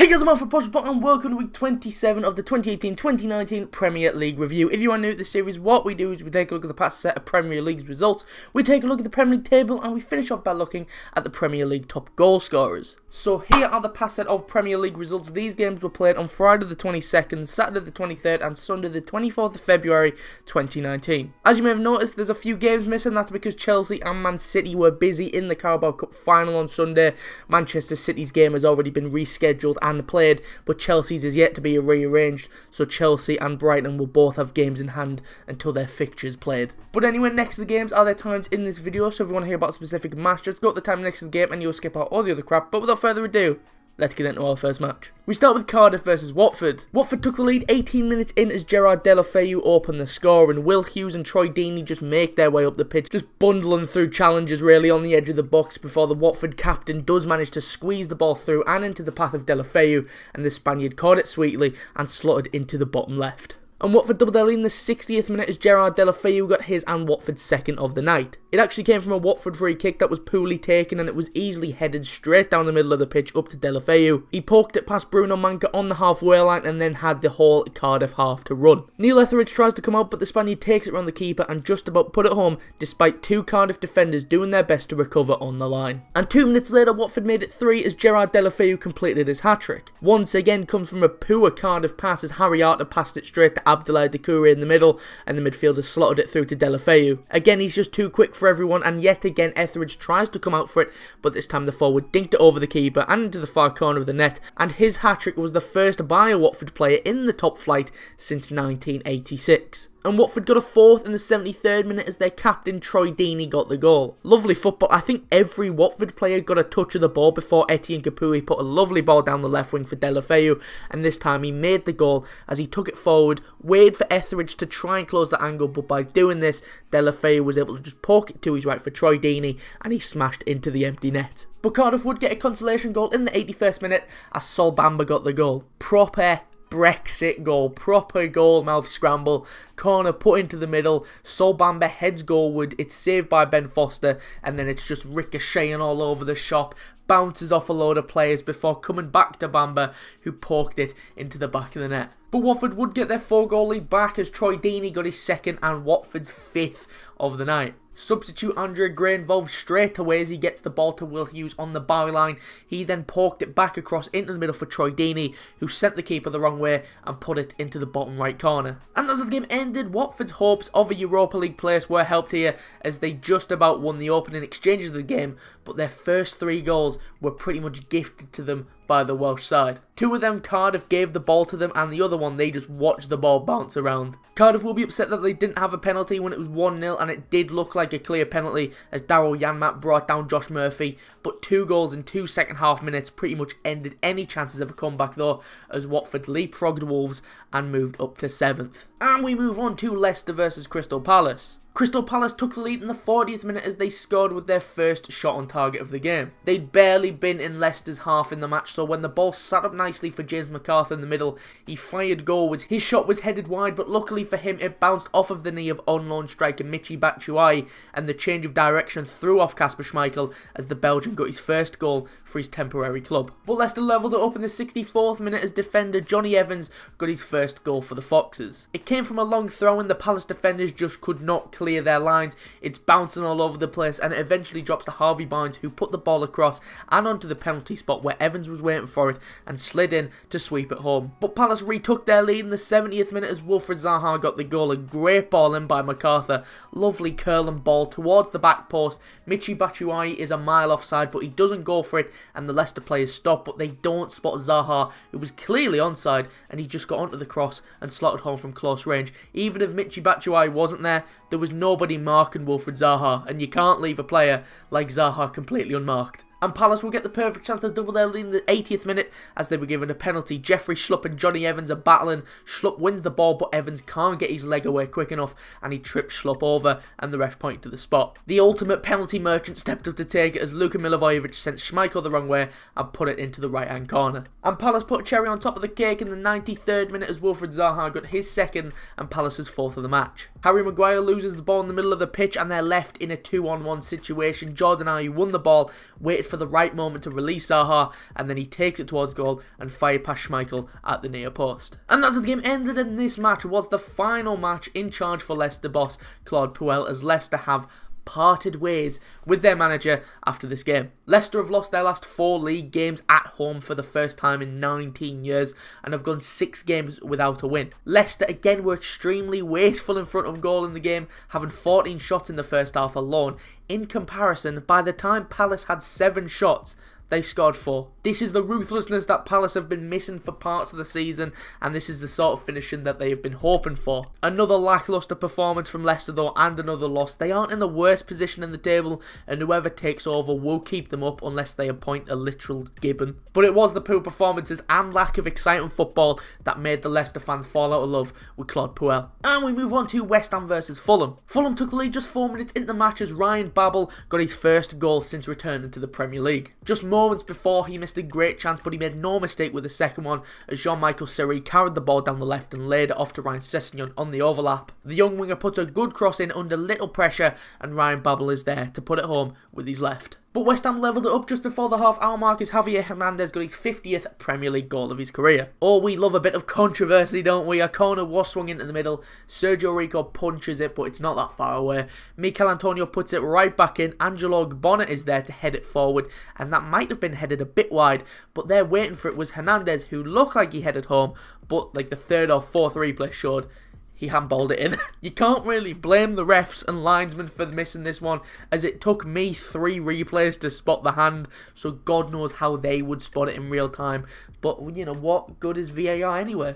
Hey guys, I'm WATFORD'S and welcome to week 27 of the 2018-2019 Premier League review. If you are new to this series, what we do is we take a look at the past set of Premier League's results, we take a look at the Premier League table, and we finish off by looking at the Premier League top goal scorers. So here are the past set of Premier League results. These games were played on Friday the 22nd, Saturday the 23rd and Sunday the 24th of February 2019. As you may have noticed, there's a few games missing. That's because Chelsea and Man City were busy in the Carabao Cup final on Sunday. Manchester City's game has already been rescheduled and played, but Chelsea's is yet to be rearranged, so Chelsea and Brighton will both have games in hand until their fixtures played. But anyway, next to the games are their times in this video, so if you want to hear about a specific match, just go to the time next to the game and you'll skip out all the other crap. But without further ado, let's get into our first match. We start with Cardiff versus Watford. Watford took the lead 18 minutes in as Gerard Deulofeu opened the score, and Will Hughes and Troy Deeney just make their way up the pitch, just bundling through challenges really on the edge of the box before the Watford captain does manage to squeeze the ball through and into the path of Deulofeu, and the Spaniard caught it sweetly and slotted into the bottom left. And Watford doubled their lead in the 60th minute as Gerard Deulofeu got his and Watford's second of the night. It actually came from a Watford free kick that was poorly taken, and it was easily headed straight down the middle of the pitch up to Deulofeu. He poked it past Bruno Manca on the halfway line and then had the whole Cardiff half to run. Neil Etheridge tries to come out, but the Spaniard takes it around the keeper and just about put it home, despite two Cardiff defenders doing their best to recover on the line. And 2 minutes later, Watford made it 3 as Gerard Deulofeu completed his hat-trick. Once again comes from a poor Cardiff pass as Harry Arter passed it straight to Abdoulaye Doucouré in the middle, and the midfielder slotted it through to Deulofeu. Again, he's just too quick for everyone, and yet again Etheridge tries to come out for it, but this time the forward dinked it over the keeper and into the far corner of the net, and his hat-trick was the first by a Watford player in the top flight since 1986. And Watford got a fourth in the 73rd minute as their captain Troy Deeney got the goal. Lovely football. I think every Watford player got a touch of the ball before Etienne Capoue put a lovely ball down the left wing for Deulofeu, and this time he made the goal as he took it forward, waited for Etheridge to try and close the angle, but by doing this, Deulofeu was able to just poke it to his right for Troy Deeney, and he smashed into the empty net. But Cardiff would get a consolation goal in the 81st minute as Sol Bamba got the goal. Proper Brexit goal, proper goal mouth scramble, corner put into the middle, Sol Bamba heads goalward, it's saved by Ben Foster, and then it's just ricocheting all over the shop, bounces off a load of players before coming back to Bamba, who poked it into the back of the net. But Watford would get their 4-goal lead back as Troy Deeney got his second and Watford's 5th of the night. Substitute Andre Gray involved straight away as he gets the ball to Will Hughes on the byline. He then poked it back across into the middle for Troy Deeney, who sent the keeper the wrong way and put it into the bottom right corner. And as the game ended, Watford's hopes of a Europa League place were helped here as they just about won the opening exchanges of the game, but their first 3 goals were pretty much gifted to them by the Welsh side. 2 of them Cardiff gave the ball to them, and the other one they just watched the ball bounce around. Cardiff will be upset that they didn't have a penalty when it was 1-0, and it did look like a clear penalty as Daryl Janmaat brought down Josh Murphy, but 2 goals in 2 second half minutes pretty much ended any chances of a comeback though, as Watford leapfrogged Wolves and moved up to 7th. And we move on to Leicester versus Crystal Palace. Crystal Palace took the lead in the 40th minute as they scored with their first shot on target of the game. They'd barely been in Leicester's half in the match, so when the ball sat up nicely for James McArthur in the middle, he fired goalwards. His shot was headed wide, but luckily for him it bounced off of the knee of on-loan striker Michy Batshuayi, and the change of direction threw off Kasper Schmeichel as the Belgian got his first goal for his temporary club. But Leicester levelled it up in the 64th minute as defender Jonny Evans got his first goal for the Foxes. It came from a long throw and the Palace defenders just could not clear their lines. It's bouncing all over the place and it eventually drops to Harvey Barnes, who put the ball across and onto the penalty spot where Evans was waiting for it and slid in to sweep it home. But Palace retook their lead in the 70th minute as Wilfried Zaha got the goal. A great ball in by MacArthur, lovely curling ball towards the back post. Michy Batshuayi is a mile offside, but he doesn't go for it and the Leicester players stop, but they don't spot Zaha, who was clearly onside, and he just got onto the cross and slotted home from close range. Even if Michy Batshuayi wasn't there was nobody marking Wilfried Zaha, and you can't leave a player like Zaha completely unmarked. And Palace will get the perfect chance to double their lead in the 80th minute as they were given a penalty. Jeffrey Schlupp and Jonny Evans are battling. Schlupp wins the ball, but Evans can't get his leg away quick enough and he trips Schlupp over and the ref pointed to the spot. The ultimate penalty merchant stepped up to take it as Luka Milivojevic sent Schmeichel the wrong way and put it into the right hand corner. And Palace put a cherry on top of the cake in the 93rd minute as Wilfried Zaha got his second and Palace's 4th of the match. Harry Maguire loses the ball in the middle of the pitch and they're left in a 2-on-1 situation. Jordan Ayew won the ball, waited for the right moment to release Zaha, and then he takes it towards goal and fired past Schmeichel at the near post. And that's how the game ended, and this match was the final match in charge for Leicester boss Claude Puel, as Leicester have parted ways with their manager after this game. Leicester have lost their last 4 league games at home for the first time in 19 years and have gone 6 games without a win. Leicester again were extremely wasteful in front of goal in the game, having 14 shots in the first half alone. In comparison, by the time Palace had 7 shots, they scored 4. This is the ruthlessness that Palace have been missing for parts of the season, and this is the sort of finishing that they have been hoping for. Another lacklustre performance from Leicester though, and another loss. They aren't in the worst position in the table, and whoever takes over will keep them up unless they appoint a literal gibbon. But it was the poor performances and lack of exciting football that made the Leicester fans fall out of love with Claude Puel. And we move on to West Ham versus Fulham. Fulham took the lead just 4 minutes into the match as Ryan Babel got his first goal since returning to the Premier League. Just moments before, he missed a great chance, but he made no mistake with the second one as Jean-Michel Seri carried the ball down the left and laid it off to Ryan Sessegnon on the overlap. The young winger puts a good cross in under little pressure, and Ryan Babel is there to put it home with his left. But West Ham levelled it up just before the half-hour mark as Javier Hernandez got his 50th Premier League goal of his career. Oh, we love a bit of controversy, don't we? A corner was swung into the middle. Sergio Rico punches it, but it's not that far away. Mikel Antonio puts it right back in. Angelo Gbona is there to head it forward, and that might have been headed a bit wide, but there waiting for it was Hernandez, who looked like he headed home, but like the 3rd or 4th replay showed, he handballed it in. You can't really blame the refs and linesmen for missing this one, as it took me 3 replays to spot the hand, so God knows how they would spot it in real time. But you know, what good is VAR anyway?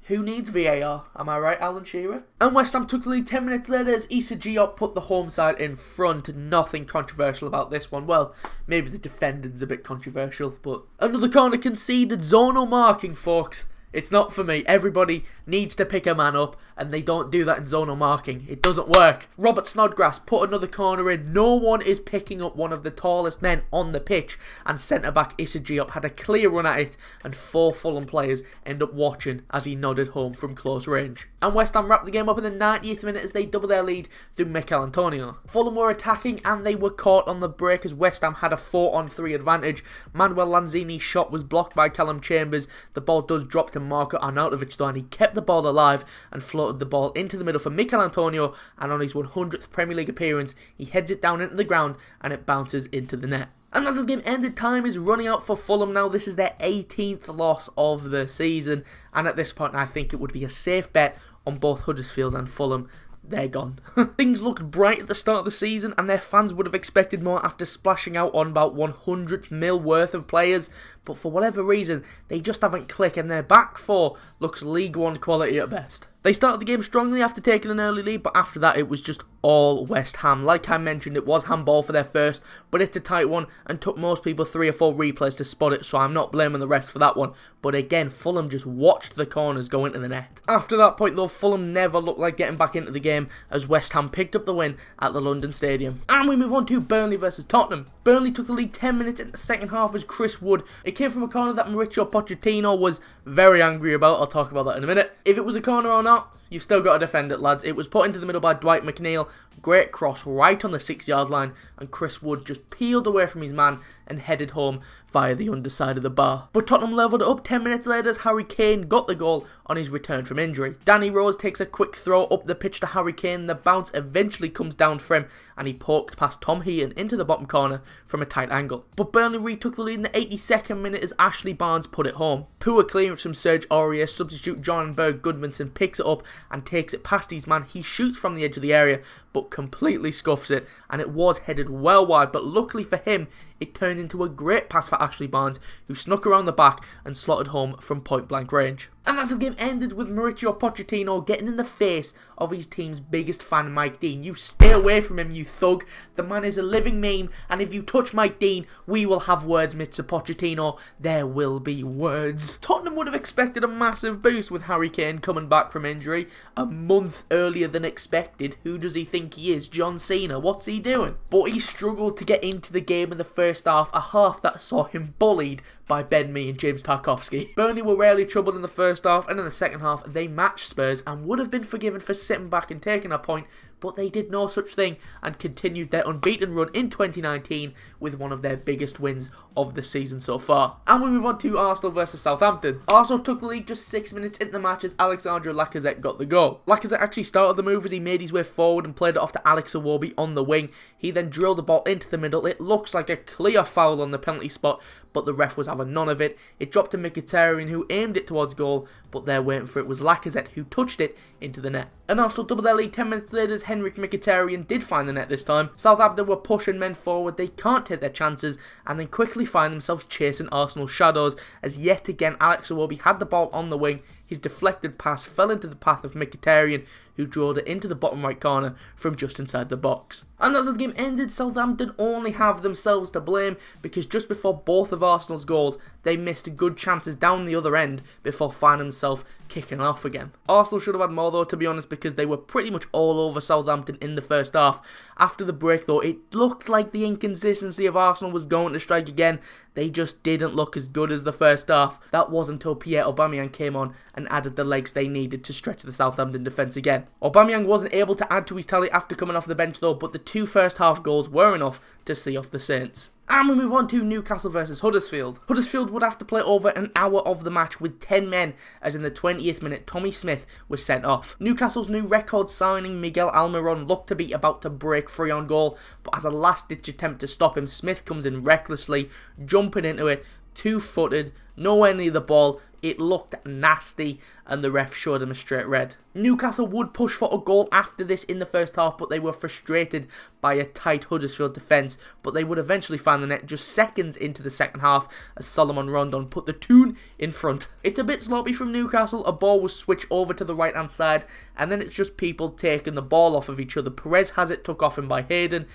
Who needs VAR? Am I right, Alan Shearer? And West Ham took the lead 10 minutes later as Issa Diop put the home side in front. Nothing controversial about this one. Well, maybe the defending's a bit controversial, but another corner conceded. Zonal marking, folks. It's not for me. Everybody needs to pick a man up, and they don't do that in zonal marking. It doesn't work. Robert Snodgrass put another corner in. No one is picking up one of the tallest men on the pitch, and centre-back Issa Diop had a clear run at it, and 4 Fulham players end up watching as he nodded home from close range. And West Ham wrapped the game up in the 90th minute as they doubled their lead through Mikel Antonio. Fulham were attacking, and they were caught on the break as West Ham had a 4-on-3 advantage. Manuel Lanzini's shot was blocked by Callum Chambers. The ball does drop to Marko Arnautovic though, and he kept the ball alive and floated the ball into the middle for Mikel Antonio, and on his 100th Premier League appearance he heads it down into the ground and it bounces into the net. And as the game ended, time is running out for Fulham now. This is their 18th loss of the season, and at this point I think it would be a safe bet on both Huddersfield and Fulham. They're gone. Things looked bright at the start of the season, and their fans would have expected more after splashing out on about 100 mil worth of players, but for whatever reason, they just haven't clicked, and their back 4 looks League One quality at best. They started the game strongly after taking an early lead, but after that it was just all West Ham. Like I mentioned, it was handball for their first, but it's a tight one and took most people 3 or 4 replays to spot it, so I'm not blaming the rest for that one. But again, Fulham just watched the corners go into the net. After that point though, Fulham never looked like getting back into the game as West Ham picked up the win at the London Stadium. And we move on to Burnley versus Tottenham. Burnley took the lead 10 minutes in the second half as Chris Wood. It came from a corner that Mauricio Pochettino was very angry about. I'll talk about that in a minute. If it was a corner or not, you've still got to defend it, lads. It was put into the middle by Dwight McNeil. Great cross right on the 6-yard line, and Chris Wood just peeled away from his man and headed home via the underside of the bar. But Tottenham levelled it up 10 minutes later as Harry Kane got the goal on his return from injury. Danny Rose takes a quick throw up the pitch to Harry Kane. The bounce eventually comes down for him, and he poked past Tom Heaton into the bottom corner from a tight angle. But Burnley retook the lead in the 82nd minute as Ashley Barnes put it home. Poor clearance from Serge Aurier. Substitute John Berg Goodmanson picks it up and takes it past his man. He shoots from the edge of the area, but completely scuffs it, and it was headed well wide, but luckily for him, it turned into a great pass for Ashley Barnes, who snuck around the back and slotted home from point blank range. And as the game ended with Mauricio Pochettino getting in the face of his team's biggest fan, Mike Dean. You stay away from him, you thug. The man is a living meme, and if you touch Mike Dean, we will have words, Mr. Pochettino. There will be words. Tottenham would have expected a massive boost with Harry Kane coming back from injury a month earlier than expected. Who does he think he is? John Cena? What's he doing? But he struggled to get into the game in the first half, a half that saw him bullied by Ben Mee and James Tarkowski. Burnley were rarely troubled in the first half, and in the second half they matched Spurs and would have been forgiven for sitting back and taking a point, but they did no such thing and continued their unbeaten run in 2019 with one of their biggest wins of the season so far. And we move on to Arsenal versus Southampton. Arsenal took the lead just 6 minutes into the match as Alexandre Lacazette got the goal. Lacazette actually started the move as he made his way forward and played it off to Alex Iwobi on the wing. He then drilled the ball into the middle. It looks like a clear foul on the penalty spot, but the ref was having none of it. It dropped to Mkhitaryan, who aimed it towards goal, but there waiting for it was Lacazette, who touched it into the net. And Arsenal doubled their lead 10 minutes later as Henrik Mkhitaryan did find the net this time. Southampton were pushing men forward, they can't take their chances, and then quickly find themselves chasing Arsenal's shadows as yet again Alex Iwobi had the ball on the wing. His deflected pass fell into the path of Mkhitaryan, who drilled it into the bottom right corner from just inside the box. And as the game ended, Southampton only have themselves to blame because just before both of Arsenal's goals, they missed good chances down the other end before finding themselves kicking off again. Arsenal should have had more though, to be honest, because they were pretty much all over Southampton in the first half. After the break though, it looked like the inconsistency of Arsenal was going to strike again. They just didn't look as good as the first half. That was until Pierre Aubameyang came on and added the legs they needed to stretch the Southampton defence again. Aubameyang wasn't able to add to his tally after coming off the bench though, but the two first half goals were enough to see off the Saints. And we move on to Newcastle versus Huddersfield. Huddersfield would have to play over an hour of the match with 10 men, as in the 20th minute Tommy Smith was sent off. Newcastle's new record signing Miguel Almiron looked to be about to break free on goal, but as a last ditch attempt to stop him, Smith comes in recklessly, jumping into it, two-footed, nowhere near the ball. It looked nasty and the ref showed him a straight red. Newcastle would push for a goal after this in the first half, but they were frustrated by a tight Huddersfield defence, but they would eventually find the net just seconds into the second half as Solomon Rondon put the tune in front. It's a bit sloppy from Newcastle. A ball was switched over to the right hand side and then it's just people taking the ball off of each other. Perez has it took off him by Hayden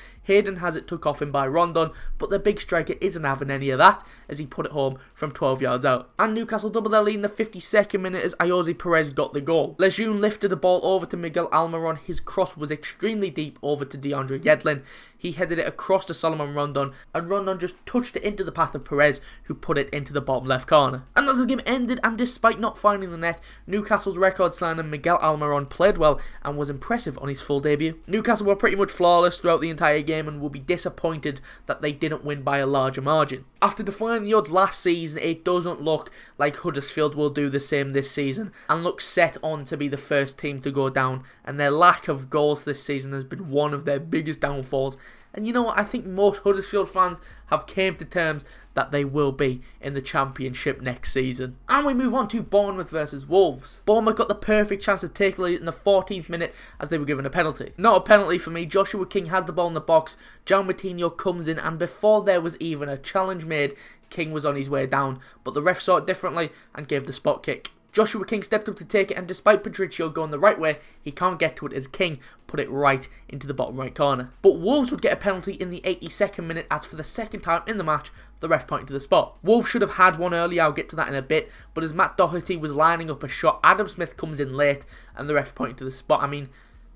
has it took off him by Rondon, but the big striker isn't having any of that as he put it home from 12 yards out. And Newcastle doubled their lead in the 52nd minute as Ayoze Perez got the goal. Lejeune lifted the ball over to Miguel Almiron. His cross was extremely deep over to DeAndre Yedlin. He headed it across to Solomon Rondon, and Rondon just touched it into the path of Perez, who put it into the bottom left corner. And as the game ended, and despite not finding the net, Newcastle's record signing Miguel Almiron played well and was impressive on his full debut. Newcastle were pretty much flawless throughout the entire game and will be disappointed that they didn't win by a larger margin. After defying the odds last season, it doesn't look like Huddersfield will do the same this season and look set on to be the first team to go down, and their lack of goals this season has been one of their biggest downfalls. And you know what, I think most Huddersfield fans have came to terms that they will be in the Championship next season. And we move on to Bournemouth versus Wolves. Bournemouth got the perfect chance to take the lead in the 14th minute as they were given a penalty. Not a penalty for me. Joshua King has the ball in the box, João Moutinho comes in, and before there was even a challenge made, King was on his way down, but the ref saw it differently and gave the spot kick. Joshua King stepped up to take it, and despite Patricio going the right way, he can't get to it as King put it right into the bottom right corner. But Wolves would get a penalty in the 82nd minute as for the second time in the match, the ref pointed to the spot. Wolves should have had one early, I'll get to that in a bit, but as Matt Doherty was lining up a shot, Adam Smith comes in late and the ref pointed to the spot. I mean,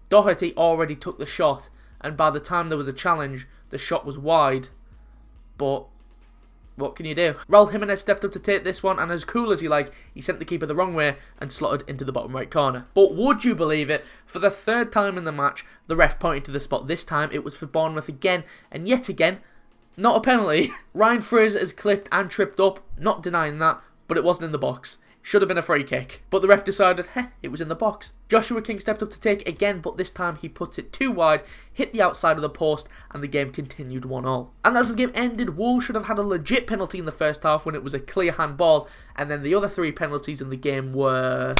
Doherty already took the shot, and by the time there was a challenge, the shot was wide, but what can you do? Raul Jimenez stepped up to take this one, and as cool as he he sent the keeper the wrong way and slotted into the bottom right corner. But would you believe it? For the third time in the match, the ref pointed to the spot. This time it was for Bournemouth again, and yet again, not a penalty. Ryan Fraser is clipped and tripped up, not denying that, but it wasn't in the box. Should have been a free kick, but the ref decided, it was in the box. Joshua King stepped up to take it again, but this time he puts it too wide, hit the outside of the post, and the game continued 1-1. And as the game ended, Wolves should have had a legit penalty in the first half when it was a clear handball, and then the other three penalties in the game were,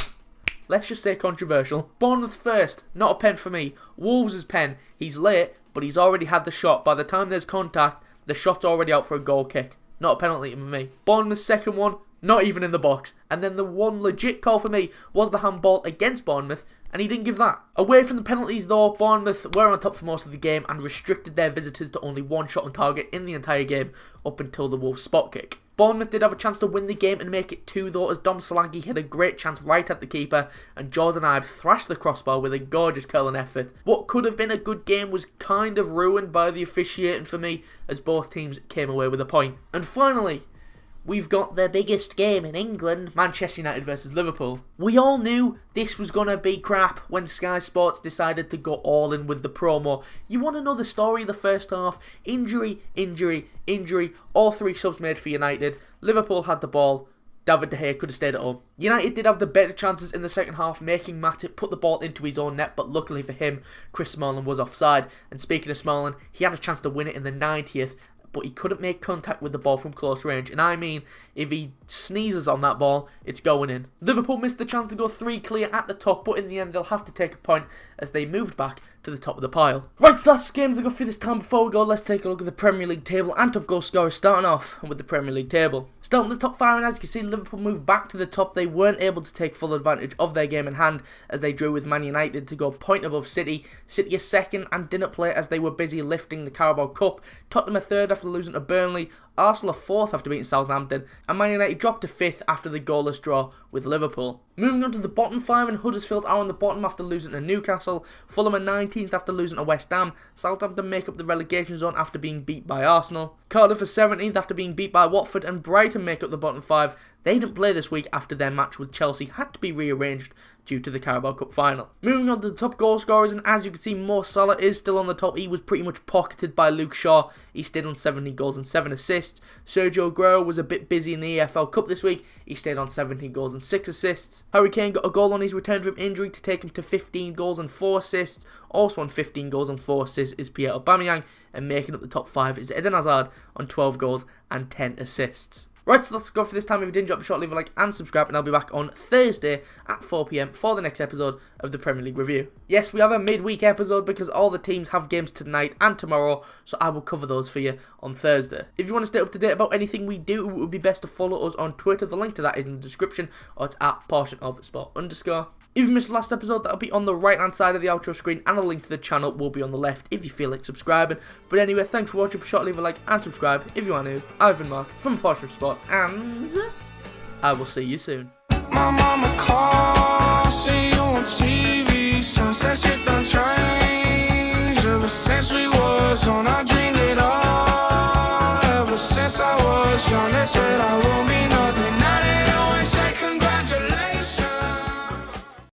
let's just say, controversial. Bournemouth first, not a pen for me. Wolves' pen, he's late, but he's already had the shot. By the time there's contact, the shot's already out for a goal kick. Not a penalty for me. Bournemouth's second one, not even in the box. And then the one legit call for me was the handball against Bournemouth, and he didn't give that. Away from the penalties though, Bournemouth were on top for most of the game and restricted their visitors to only one shot on target in the entire game up until the Wolves spot kick. Bournemouth did have a chance to win the game and make it 2 though, as Dom Solanke had a great chance right at the keeper and Jordan Ibe thrashed the crossbar with a gorgeous curling effort. What could have been a good game was kind of ruined by the officiating for me, as both teams came away with a point. And finally, we've got the biggest game in England, Manchester United versus Liverpool. We all knew this was going to be crap when Sky Sports decided to go all in with the promo. You want to know the story of the first half? Injury, injury, injury. All 3 subs made for United. Liverpool had the ball. David De Gea could have stayed at home. United did have the better chances in the second half, making Matip put the ball into his own net, but luckily for him, Chris Smalling was offside. And speaking of Smalling, he had a chance to win it in the 90th, but he couldn't make contact with the ball from close range. And I mean, if he sneezes on that ball, it's going in. Liverpool missed the chance to go 3 clear at the top, but in the end they'll have to take a point as they moved back to the top of the pile. Right, so that's the games I got for this time. Before we go, let's take a look at the Premier League table and top goal scorers, starting off with the Premier League table. Starting with the top 5, and as you can see, Liverpool moved back to the top. They weren't able to take full advantage of their game in hand as they drew with Man United to go a point above City. City a second and didn't play as they were busy lifting the Carabao Cup. Tottenham a third after losing to Burnley. Arsenal a fourth after beating Southampton, and Man United dropped to 5th after the goalless draw with Liverpool. Moving on to the bottom 5, and Huddersfield are on the bottom after losing to Newcastle. Fulham are 19th after losing to West Ham. Southampton make up the relegation zone after being beat by Arsenal. Cardiff are 17th after being beat by Watford, and Brighton make up the bottom 5. They didn't play this week after their match with Chelsea had to be rearranged due to the Carabao Cup final. Moving on to the top goal scorers, and as you can see, Mo Salah is still on the top. He was pretty much pocketed by Luke Shaw. He stayed on 17 goals and 7 assists. Sergio Aguero was a bit busy in the EFL Cup this week. He stayed on 17 goals and 6 assists. Harry Kane got a goal on his return from injury to take him to 15 goals and 4 assists. Also on 15 goals and 4 assists is Pierre Aubameyang, and making up the top 5 is Eden Hazard on 12 goals and 10 assists. Right, so that's go for this time. If you did, drop a short, leave a like and subscribe, and I'll be back on Thursday at 4 PM for the next episode of the Premier League Review. Yes, we have a midweek episode because all the teams have games tonight and tomorrow, so I will cover those for you on Thursday. If you want to stay up to date about anything we do, it would be best to follow us on Twitter. The link to that is in the description, or it's at portionofsport_. If you missed the last episode, that'll be on the right hand side of the outro screen, and a link to the channel will be on the left if you feel like subscribing. But anyway, thanks for watching. Be sure to leave a like and subscribe if you are new. I've been Mark from Portion of Sport, and I will see you soon. My mama called.